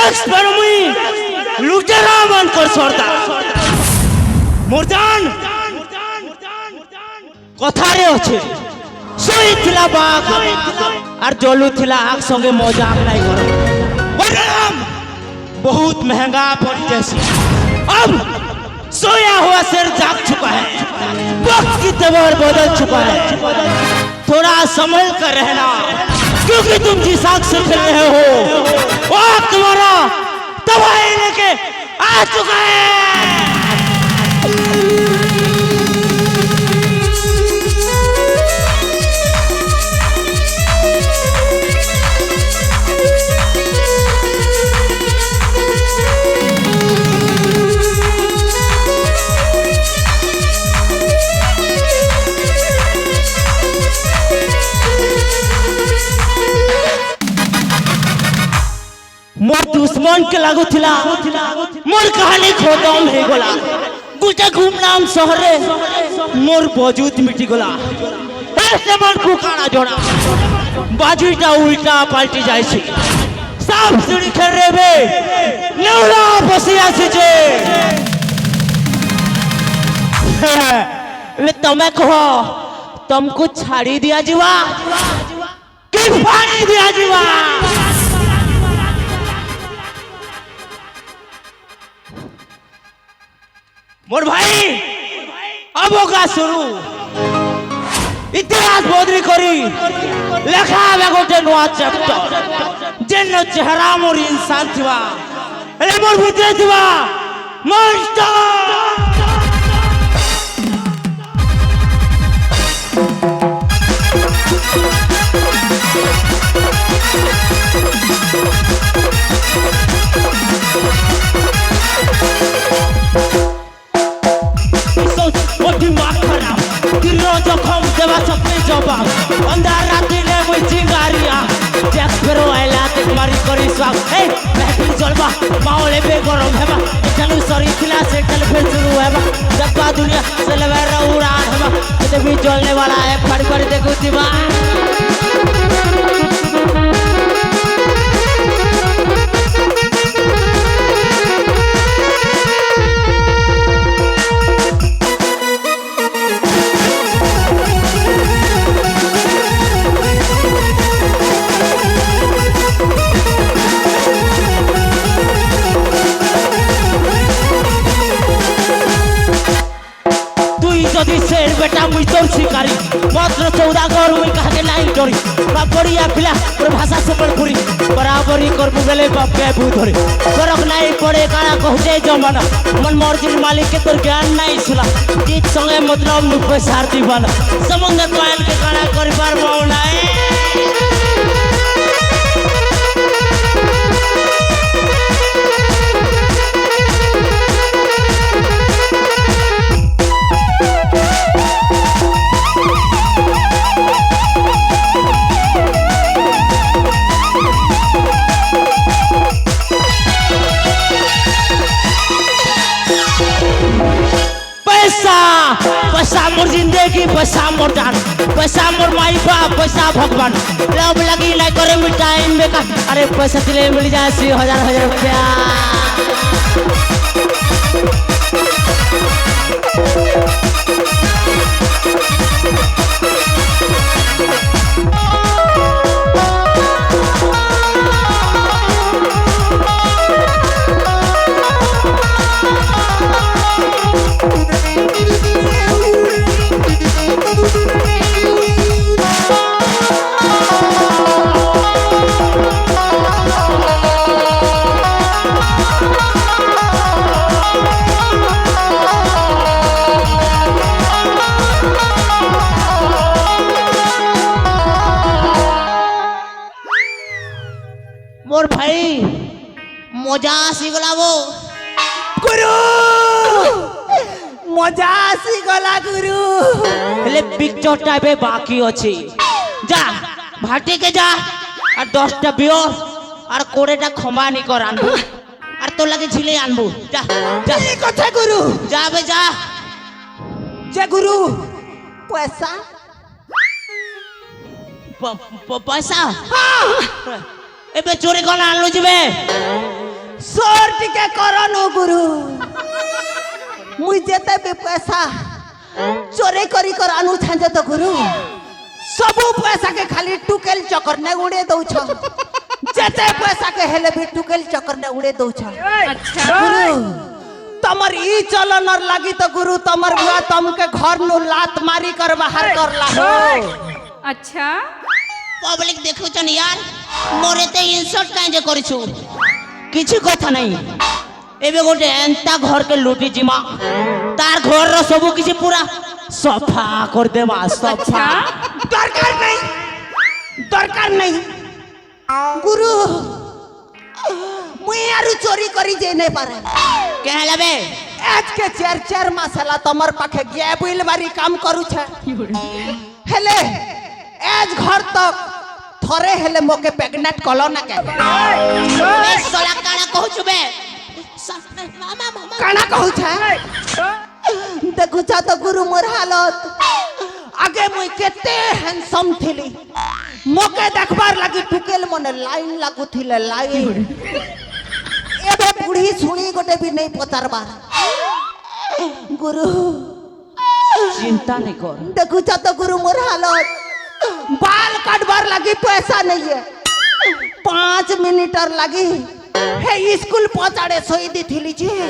next বার মুই লুটেরা মান কর সর্দার মোরজান কথারে আছে সই থিলা বাঘ আর জলু থিলা আগ সঙ্গে মজাক নাই কর বলরাম बहुत महंगा पड़ जैसी अब सोया हुआ सिर जाग चुका है वक्त की तबर बदल चुका है थोड़ा संभल कर रहना क्योंकि तुम जिस आग से खेल रहे हो वो आग तुम्हारा तबाही लेके आ चुका है मोर दुश्मन के लागू थिला मोर कहानी खत्म हो गला गुटा घूमनाम शहरे मोर वजूद मिटी गला ऐसे मन को काना जोड़ा बाजूटा उल्टा पाल्टी जाय छी साफ सीढ़ी खेल रे बे नेउला बसिया छे ले तमे कहो तुमको छाड़ी दिया जीवा कि पानी दिया जीवा मोर भाई अब होगा शुरू इतिहास बदली करी लेखा बे गोटे नुआ चैप्टर जेन चेहरा मोर इंसान थिबा ए मोर भितरे थिबा मॉन्स्टर जखम देवा सबके जवाब अंधार राती ने मुई चिंगारिया देख फेरो आइला देख मारी करी स्वाग ए बैटरी जलबा माओले बे गरम हेबा चलू सरी थिला से चल फिर शुरू हेबा जब दुनिया से लवे उड़ा हेबा ते भी जलने वाला है फड़ फड़ देखो दिवा शेर बेटा मुई तो शिकारी मात्र 14 घर मुई कहा लाइन डरी बापड़िया पिला और भाषा से बड़पुरी बराबरी कर बेले बापे भू धरे फरक नहीं पड़े काना कहते जमाना मन मर्जी मालिक के तोर ज्ञान नहीं सुला जीत संगे मतलब नुपे सार दीवाना समुद्र पान के काना कर पार मौना पैसा मोर जिंदगी पैसा मोर जान पैसा मोर माई बाप पैसा भगवान लब लगी नहीं करे मी टाइम बेकार अरे पैसा दिले मिल जाए 1000 रुपया मोर भाई मजा आसी गला वो गुरु मजा आसी गला गुरु हेले पिक्चर टाइपे बाकी अछि जा भाटी के जा और 10टा बियर और 20टा खमानी कर आनबू और तो लगे झिले आनबू जा जा ई कथा गुरु जा बे जा जे गुरु पैसा पैसा हां एबे चोरी कोन आनलो जिबे सोर टिके करनु गुरु मुई जेते भी पैसा चोरी करी कर आनु छांजे तो गुरु सबू पैसा के खाली टुकेल चक्कर ने उड़े दउ छ जेते पैसा के हेले भी टुकेल चक्कर ने उड़े दउ छ अच्छा गुरु तमर ई चलनर लागी तो गुरु तमर बुआ तुमके घर नु लात मारी कर बाहर करला हो अच्छा पब्लिक देखु छन यार मोरे ते इंसल्ट काहे जे करिछु किछि कथा नहीं एबे गोटे एंता घर के लूटी जिमा तार घर रो सब किछि पूरा सफा कर देवा सफा दरकार नहीं गुरु मुई आरु चोरी करी जे नहीं पारे कहला बे आज के चार चार मसाला तमर पाखे गे बिल बारी काम करू छे हेले आज घर तक थरे हेले मोके प्रेग्नेंट कलो ना के बे सोला काना कहू छबे मामा मामा काना कहू छे देखु छ तो गुरु मोर हालत आगे मुई केते हैंडसम थिली मोके देखबार लागी टुकेल मने लाइन लागु थिले लाइन एबे बुढ़ी सुनी गोटे भी नहीं पचारबार गुरु चिंता नहीं कर देखु छ तो गुरु मोर हालत बाल काटबार लगी पैसा नहीं है 5 मिनट लगी हे स्कूल पहुंचाड़े सोई दी थी लीजिए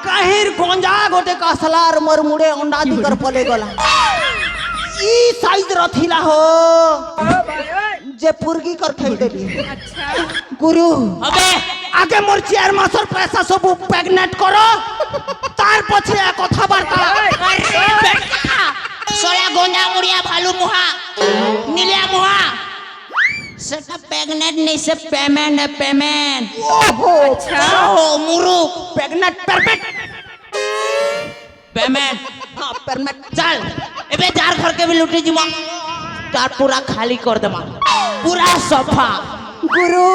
कहिर गोंजा गोटे कसलार मोर मुड़े अंडा दिकर पले गला ई साइज रथिला हो जे पुरगी कर खेल देली अच्छा गुरु अबे आगे मोर 4 मासर पैसा सब प्रेग्नेंट करो तार पछे कथा वार्ता सोला गोंजा मुड़िया भालू मुहा नीलिया मुहा सेटा प्रेग्नेंट नहीं से पेमेंट है पेमेंट ओहो अच्छा ओ मुरु प्रेग्नेंट परफेक्ट पेमेंट हां परमेंट चल एबे जार घर के भी लूटी जिमा तार पूरा खाली कर देमा पूरा सफा गुरु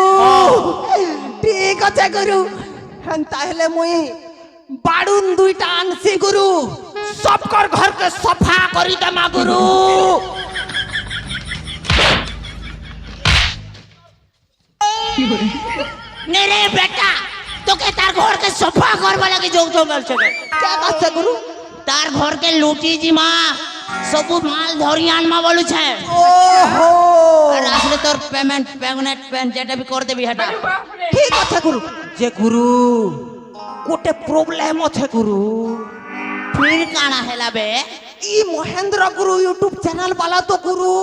ठीक আছে गुरु हंता हेले मुई बाडुन दुईटा आनसी गुरु सबकर घर के सफा करी देमा गुरु नहीं रे बेटा तो के तार घर के सफा करबा लगे जो जो मिल छे क्या बात है गुरु तार घर के लूटी जिमा सब माल धरियान मा बोलू छे ओहो और असले तोर पेमेंट पेगनेट पेन जेटा भी कर देबी हटा ठीक আছে गुरु जे गुरु कोटे प्रॉब्लम আছে गुरु फिर काना हेला बे ई महेंद्र गुरु यूट्यूब चैनल वाला तो गुरु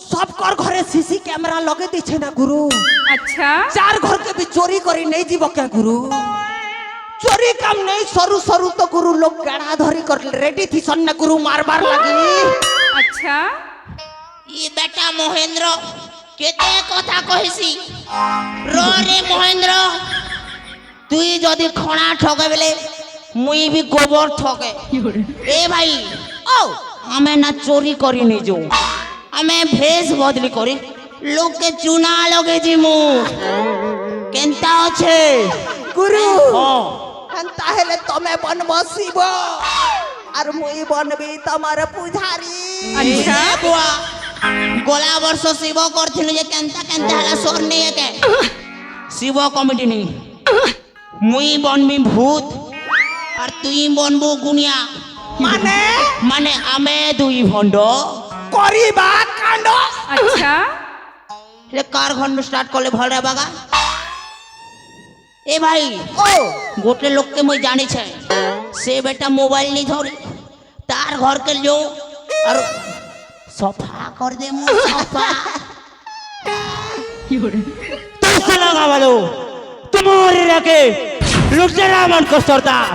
सबकर घरे सीसी कैमरा लगे दी छे ना गुरु अच्छा चार घर के भी चोरी करी नहीं जीव क्या गुरु चोरी काम नहीं सरू सरू तो गुरु लोग गड़ा धरी कर रेडी थी सन गुरु मार बार लगी अच्छा ये बेटा महेंद्र केते कथा कहिसी रो रे महेंद्र तुई जदी खणा ठगे बेले मुई भी गोबर ठगे ए भाई ओ हमें ना चोरी करी नहीं जो हमें भेष बदली करी लोग के चुना लगे जी मु केनता अच्छे गुरु हां हंता हेले तमे बन बसिब और मुई बनबी तमार पुजारी अच्छा बुआ गोला वर्ष शिव करथिनु जे केनता केनता हला सोर नहीं के शिव कमिटी नहीं मुई बनबी भूत और तुई बनबो गुनिया माने माने आमे दुई भंडो करीबा कांड अच्छा ले कार खंड स्टार्ट करले भल रे बागा ए भाई ओ गोटे लोग के मुई जानी छे से बेटा मोबाइल नहीं धरी तार घर के लो और सफा कर दे मु सफा तो सलागा वालो तुम्हारे रखे लुटेरा मन को सरदार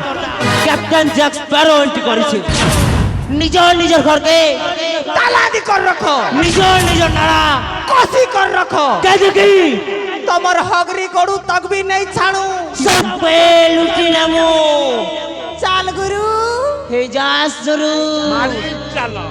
कैप्टन जैक स्पैरो एंट्री करिছে निजर निजर घर के ताला दी कर रखो निजर निजर नारा कसी कर रखो के देखी तमर हगरी गड़ू तक भी नहीं छाणू सब पे लुटी नमो चाल गुरु हे जा शुरू चलो